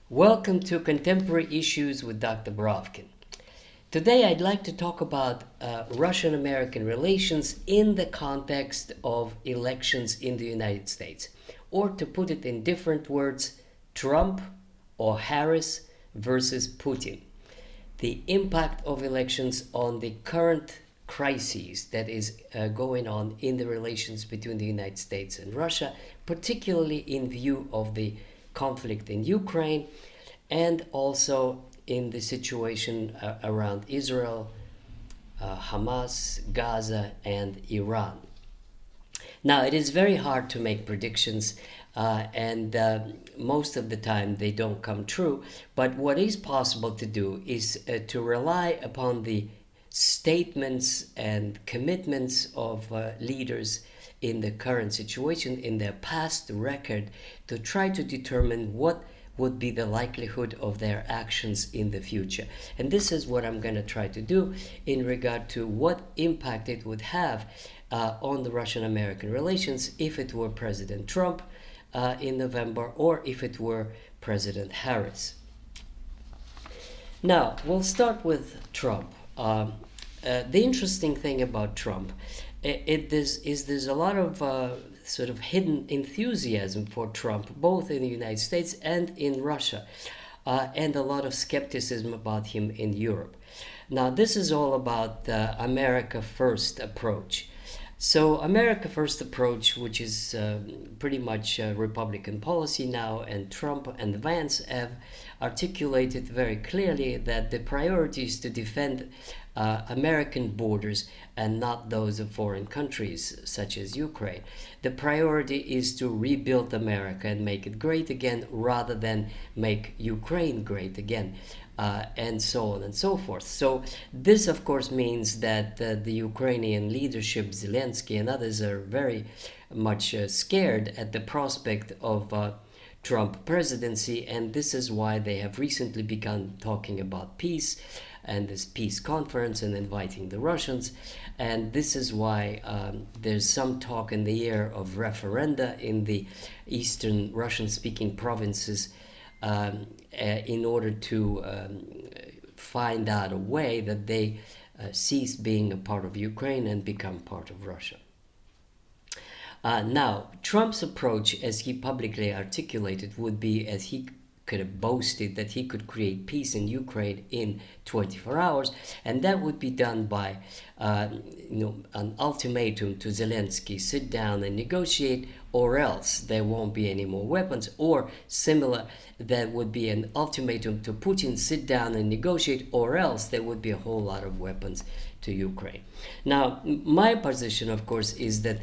Welcome to Contemporary Issues with Dr. Brovkin. Today I'd like to talk about Russian-American relations in the context of elections in the United States. Or to put it in different words, Trump or Harris versus Putin. The impact of elections on the current crises that is going on in the relations between the United States and Russia, particularly in view of the conflict in Ukraine and also in the situation around Israel, Hamas, Gaza, and Iran. Now, it is very hard to make predictions, and most of the time they don't come true. But what is possible to do is to rely upon the statements and commitments of leaders in the current situation, in their past record, to try to determine what would be the likelihood of their actions in the future. And this is what I'm going to try to do in regard to what impact it would have on the Russian-American relations if it were President Trump in November or if it were President Harris. Now, we'll start with Trump. The interesting thing about Trump there's a lot of sort of hidden enthusiasm for Trump, both in the United States and in Russia, and a lot of skepticism about him in Europe. Now, this is all about the America First approach. So, America First approach, which is pretty much Republican policy now, and Trump and Vance have articulated very clearly that the priority is to defend American borders and not those of foreign countries such as Ukraine. The priority is to rebuild America and make it great again rather than make Ukraine great again, and so on and so forth. So this, of course, means that the Ukrainian leadership, Zelensky and others, are very much scared at the prospect of Trump presidency, and this is why they have recently begun talking about peace and this peace conference and inviting the Russians. And this is why there's some talk in the air of referenda in the eastern Russian-speaking provinces in order to find out a way that they cease being a part of Ukraine and become part of Russia. Now, Trump's approach, as he publicly articulated, would be, as he could have boasted, that he could create peace in Ukraine in 24 hours, and that would be done by an ultimatum to Zelensky: sit down and negotiate, or else there won't be any more weapons. Or similar, that would be an ultimatum to Putin: sit down and negotiate, or else there would be a whole lot of weapons to Ukraine. Now, my position, of course, is that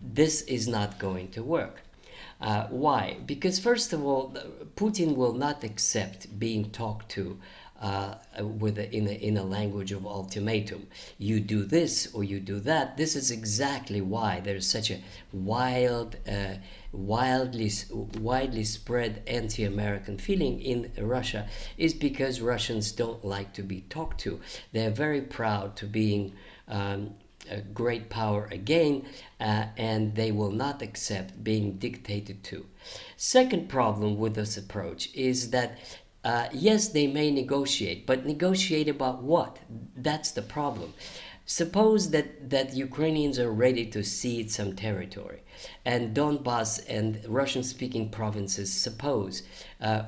this is not going to work. Why? Because, first of all, Putin will not accept being talked to in a language of ultimatum. You do this or you do that. This is exactly why there's such a widely spread anti-American feeling in Russia, is because Russians don't like to be talked to. They're very proud to being a great power again, and they will not accept being dictated to. Second problem with this approach is that yes, they may negotiate, but negotiate about what? That's the problem. Suppose that Ukrainians are ready to cede some territory, and Donbass and Russian-speaking provinces, suppose,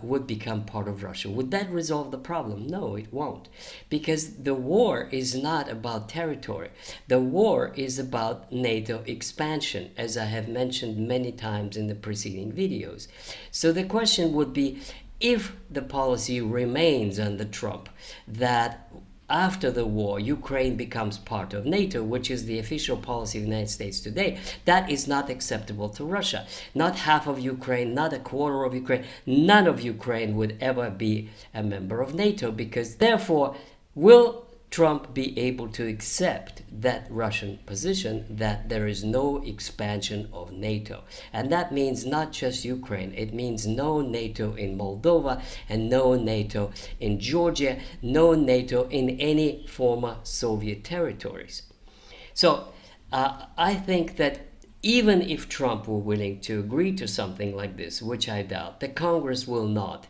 would become part of Russia. Would that resolve the problem? No, it won't. Because the war is not about territory. The war is about NATO expansion, as I have mentioned many times in the preceding videos. So the question would be, if the policy remains under Trump that after the war, Ukraine becomes part of NATO, which is the official policy of the United States today, that is not acceptable to Russia. Not half of Ukraine, not a quarter of Ukraine, none of Ukraine would ever be a member of NATO, because therefore, will Trump be able to accept that Russian position that there is no expansion of NATO? And that means not just Ukraine, it means no NATO in Moldova and no NATO in Georgia, no NATO in any former Soviet territories. So I think that Even if Trump were willing to agree to something like this, which I doubt, the Congress will not,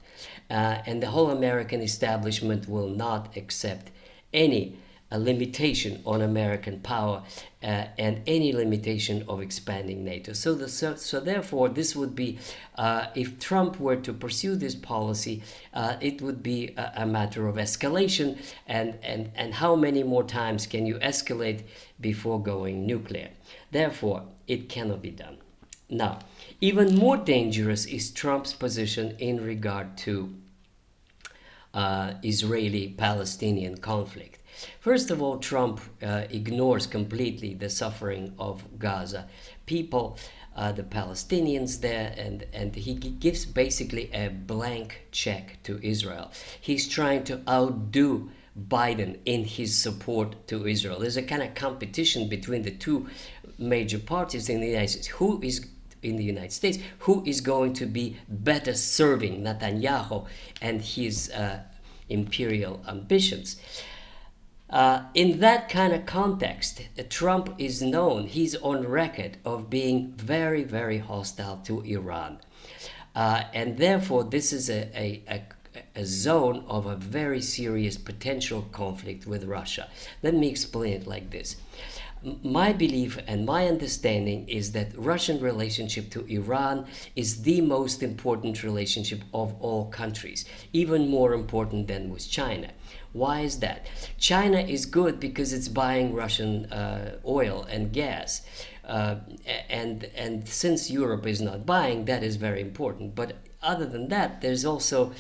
and the whole American establishment will not accept any limitation on American power and any limitation of expanding NATO. So therefore, this would be, if Trump were to pursue this policy, it would be a matter of escalation, and how many more times can you escalate before going nuclear? Therefore, it cannot be done. Now, even more dangerous is Trump's position in regard to Israeli-Palestinian conflict. First of all, Trump ignores completely the suffering of Gaza people, the Palestinians there, and he gives basically a blank check to Israel. He's trying to outdo Biden in his support to Israel. There's a kind of competition between the two major parties in the United States. Who is going to be better serving Netanyahu and his imperial ambitions? In that kind of context, Trump is known, he's on record of being very, very hostile to Iran. And therefore, this is a zone of a very serious potential conflict with Russia. Let me explain it like this. My belief and my understanding is that Russian relationship to Iran is the most important relationship of all countries, even more important than with China. Why is that? China is good because it's buying Russian oil and gas. And since Europe is not buying, that is very important. But other than that, there's also,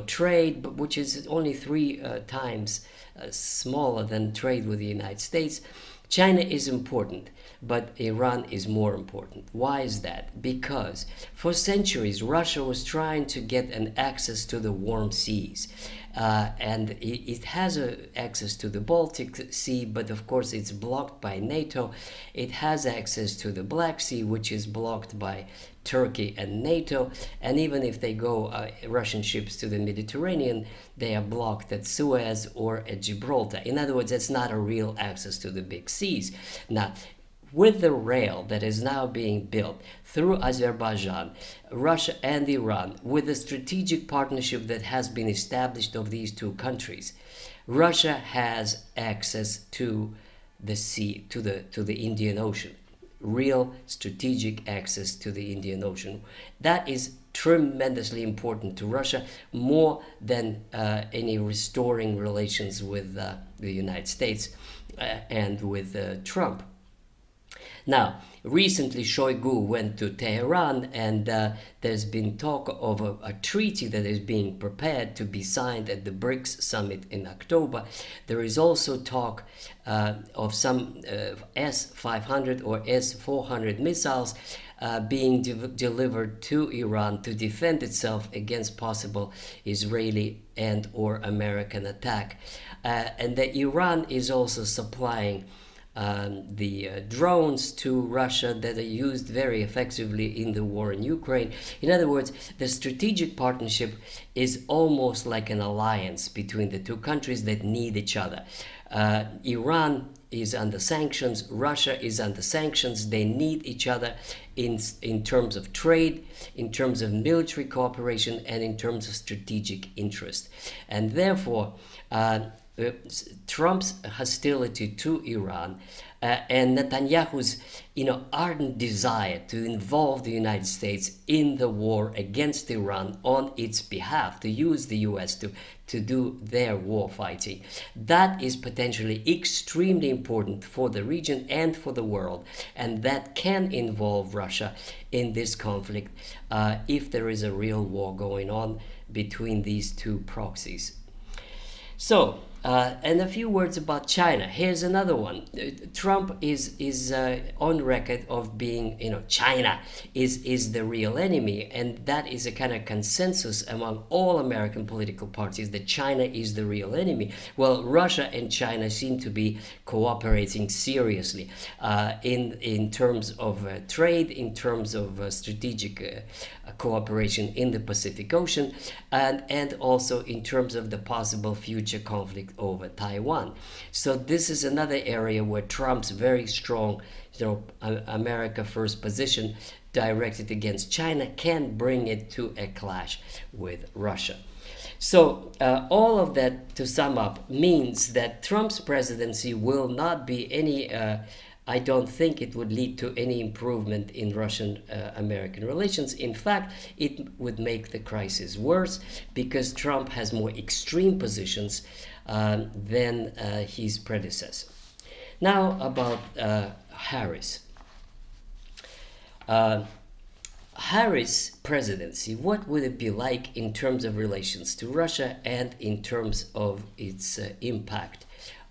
trade, which is only 3 times smaller than trade with the United States. China is important, but Iran is more important. Why is that? Because for centuries, Russia was trying to get an access to the warm seas. And it has access to the Baltic Sea, but of course it's blocked by NATO. It has access to the Black Sea, which is blocked by Turkey and NATO. And even if they go Russian ships to the Mediterranean, they are blocked at Suez or at Gibraltar. In other words, it's not a real access to the big seas. Now, with the rail that is now being built through Azerbaijan, Russia and Iran, with the strategic partnership that has been established of these two countries, Russia has access to the sea, to the Indian Ocean. Real strategic access to the Indian Ocean. That is tremendously important to Russia, more than any restoring relations with the United States and with Trump. Now, recently Shoigu went to Tehran, and there's been talk of a treaty that is being prepared to be signed at the BRICS summit in October. There is also talk of some S-500 or S-400 missiles being delivered to Iran to defend itself against possible Israeli and or American attack. And that Iran is also supplying the drones to Russia that are used very effectively in the war in Ukraine. In other words, the strategic partnership is almost like an alliance between the two countries that need each other. Iran is under sanctions, Russia is under sanctions. They need each other in terms of trade, in terms of military cooperation, and in terms of strategic interest. And therefore, Trump's hostility to Iran and Netanyahu's ardent desire to involve the United States in the war against Iran on its behalf, to use the US to do their war fighting, that is potentially extremely important for the region and for the world, and that can involve Russia in this conflict if there is a real war going on between these two proxies. So, and a few words about China. Here's another one. Trump is on record of being, China is the real enemy, and that is a kind of consensus among all American political parties that China is the real enemy. Well, Russia and China seem to be cooperating seriously in terms of trade, in terms of strategic cooperation in the Pacific Ocean, and also in terms of the possible future conflict over Taiwan. So this is another area where Trump's very strong, America first position directed against China can bring it to a clash with Russia. So all of that, to sum up, means that Trump's presidency will not be any, I don't think it would lead to any improvement in Russian-American relations. In fact, it would make the crisis worse because Trump has more extreme positions than his predecessor. Now about Harris. Harris' presidency, what would it be like in terms of relations to Russia and in terms of its impact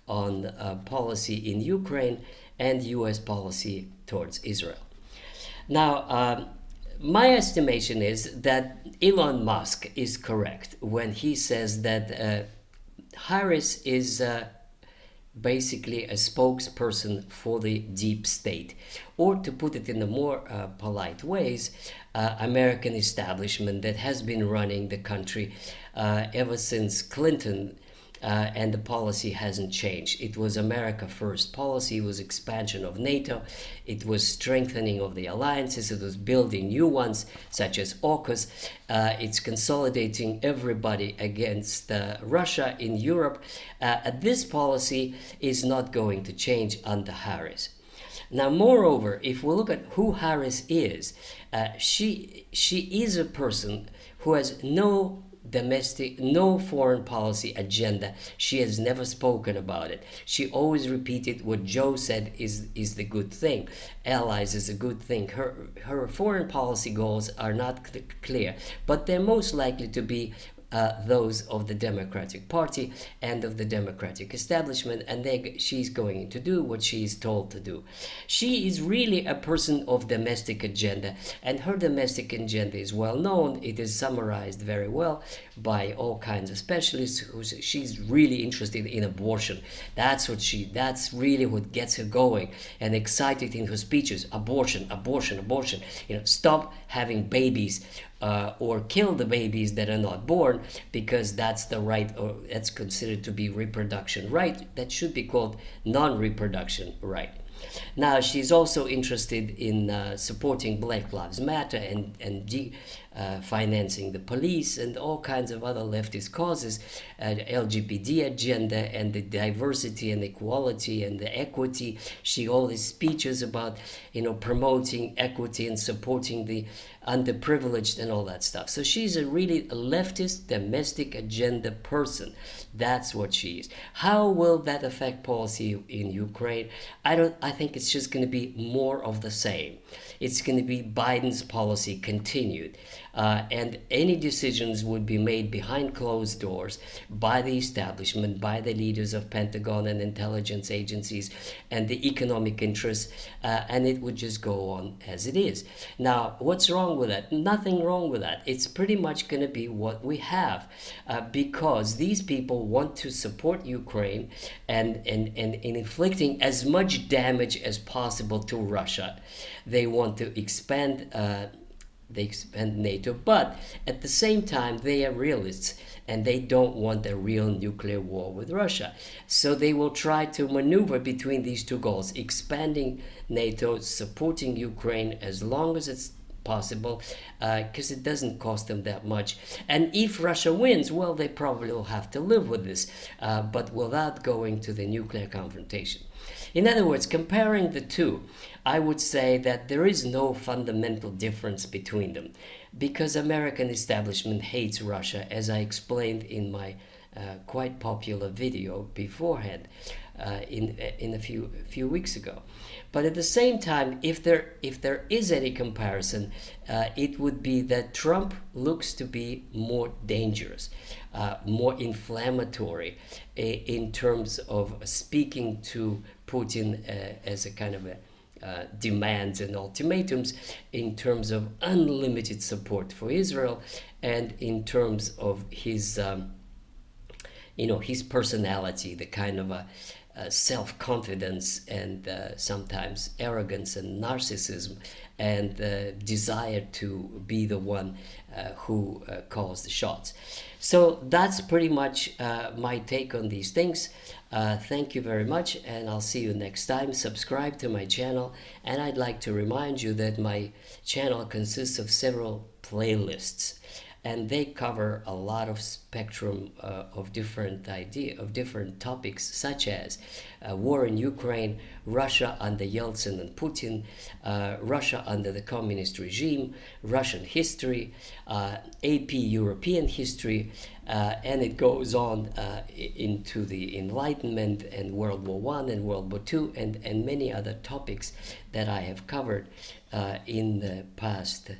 on policy in Ukraine and U.S. policy towards Israel? Now, my estimation is that Elon Musk is correct when he says that Harris is basically a spokesperson for the deep state, or to put it in the more polite ways, American establishment that has been running the country ever since Clinton, and the policy hasn't changed. It was America first policy, it was expansion of NATO, it was strengthening of the alliances, it was building new ones such as AUKUS, it's consolidating everybody against Russia in Europe. This policy is not going to change under Harris. Now, moreover, if we look at who Harris is, she is a person who has no foreign policy agenda. She has never spoken about it. She always repeated what Joe said is the good thing. Allies is a good thing. Her foreign policy goals are not clear, but they're most likely to be those of the Democratic Party and of the Democratic establishment, and she's going to do what she is told to do. She is really a person of domestic agenda, and her domestic agenda is well known. It is summarized very well by all kinds of specialists. She's really interested in abortion. That's really what gets her going and excited in her speeches. Abortion, abortion, abortion. Stop having babies. Or kill the babies that are not born, because that's the right, or that's considered to be reproduction right. That should be called non-reproduction right. Now, she's also interested in supporting Black Lives Matter and financing the police and all kinds of other leftist causes, LGBT agenda and the diversity and equality and the equity. She always speeches about, promoting equity and supporting the underprivileged and all that stuff. So she's a really leftist, domestic agenda person. That's what she is. How will that affect policy in Ukraine? I think it's just going to be more of the same. It's going to be Biden's policy continued. And any decisions would be made behind closed doors by the establishment, by the leaders of Pentagon and intelligence agencies and the economic interests, and it would just go on as it is. Now, what's wrong with that? Nothing wrong with that. It's pretty much going to be what we have, because these people want to support Ukraine and inflicting as much damage as possible to Russia. They want to expand NATO, but at the same time they are realists and they don't want a real nuclear war with Russia. So they will try to maneuver between these two goals, expanding NATO, supporting Ukraine as long as it's possible, because it doesn't cost them that much. And if Russia wins, well, they probably will have to live with this, but without going to the nuclear confrontation. In other words, comparing the two, I would say that there is no fundamental difference between them, because American establishment hates Russia, as I explained in my quite popular video beforehand, in a few weeks ago. But at the same time, if there is any comparison, it would be that Trump looks to be more dangerous, more inflammatory in terms of speaking to Putin as a kind of demands and ultimatums, in terms of unlimited support for Israel, and in terms of his his personality, the kind of self-confidence and sometimes arrogance and narcissism and desire to be the one who calls the shots. So that's pretty much my take on these things. Thank you very much, and I'll see you next time. Subscribe to my channel, and I'd like to remind you that my channel consists of several playlists, and they cover a lot of spectrum of different topics, such as war in Ukraine, Russia under Yeltsin and Putin, Russia under the communist regime, Russian history, AP European history, and it goes on into the Enlightenment and World War I and World War II, and many other topics that I have covered in the past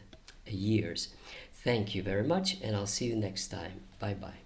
years. Thank you very much, and I'll see you next time. Bye bye.